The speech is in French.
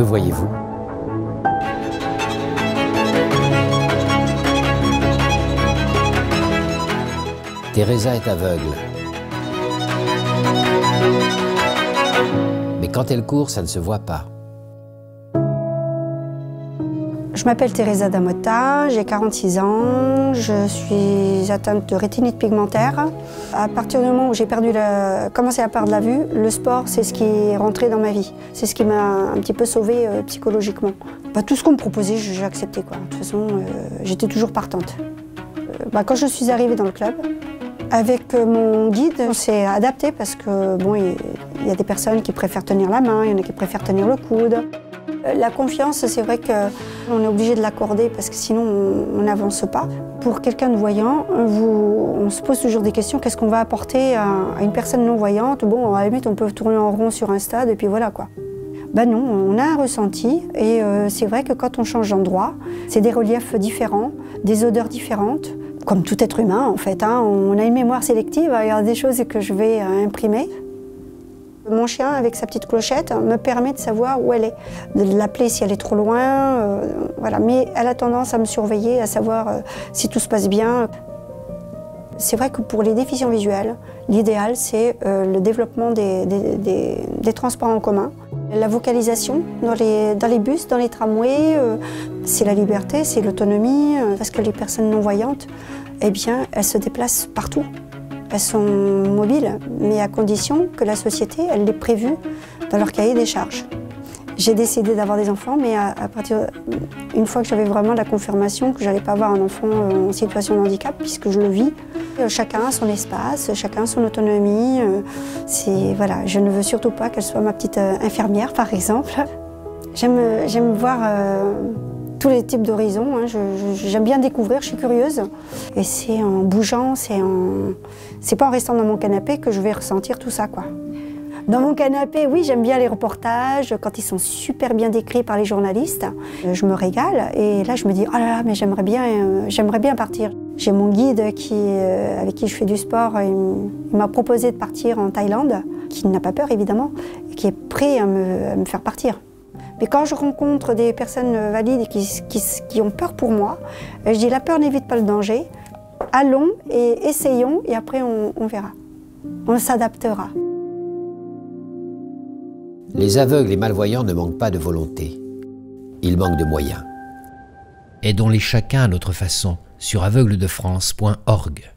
Que voyez-vous? Teresa est aveugle. Mais quand elle court, ça ne se voit pas. Je m'appelle Teresa Damotta, j'ai 46 ans, je suis atteinte de rétinite pigmentaire. À partir du moment où j'ai commencé à perdre la vue, le sport, c'est ce qui est rentré dans ma vie. C'est ce qui m'a un petit peu sauvée psychologiquement. Tout ce qu'on me proposait, j'ai accepté, quoi. De toute façon, j'étais toujours partante. Quand je suis arrivée dans le club, avec mon guide, on s'est adapté parce que bon, il y a des personnes qui préfèrent tenir la main, il y en a qui préfèrent tenir le coude. La confiance, c'est vrai qu'on est obligé de l'accorder parce que sinon on n'avance pas. Pour quelqu'un de voyant, on se pose toujours des questions. Qu'est-ce qu'on va apporter à une personne non-voyante? Bon, à la limite, on peut tourner en rond sur un stade et puis voilà, quoi. Non, on a un ressenti et c'est vrai que quand on change d'endroit, c'est des reliefs différents, des odeurs différentes. Comme tout être humain, en fait, hein, on a une mémoire sélective, il y a des choses que je vais imprimer. Mon chien, avec sa petite clochette, me permet de savoir où elle est, de l'appeler si elle est trop loin, voilà. Mais elle a tendance à me surveiller, à savoir si tout se passe bien. C'est vrai que pour les déficients visuels, l'idéal, c'est le développement des transports en commun. La vocalisation dans les bus, dans les tramways, c'est la liberté, c'est l'autonomie, parce que les personnes non-voyantes, eh bien, elles se déplacent partout. Elles sont mobiles, mais à condition que la société, elle l'ait prévu dans leur cahier des charges. J'ai décidé d'avoir des enfants, mais une fois que j'avais vraiment la confirmation que je n'allais pas avoir un enfant en situation de handicap, puisque je le vis, chacun a son espace, chacun a son autonomie. Voilà, je ne veux surtout pas qu'elle soit ma petite infirmière, par exemple. J'aime voir tous les types d'horizons, hein. J'aime bien découvrir, je suis curieuse. Et c'est en bougeant, c'est pas en restant dans mon canapé que je vais ressentir tout ça, quoi. Dans mon canapé, oui, j'aime bien les reportages, quand ils sont super bien décrits par les journalistes. Je me régale et là, je me dis, oh là là, mais j'aimerais bien partir. J'ai mon guide avec qui je fais du sport, il m'a proposé de partir en Thaïlande, qui n'a pas peur, évidemment, et qui est prêt à me faire partir. Mais quand je rencontre des personnes valides qui ont peur pour moi, je dis, la peur n'évite pas le danger. Allons et essayons, et après on verra. On s'adaptera. Les aveugles et malvoyants ne manquent pas de volonté. Ils manquent de moyens. Aidons-les chacun à notre façon sur aveugledefrance.org.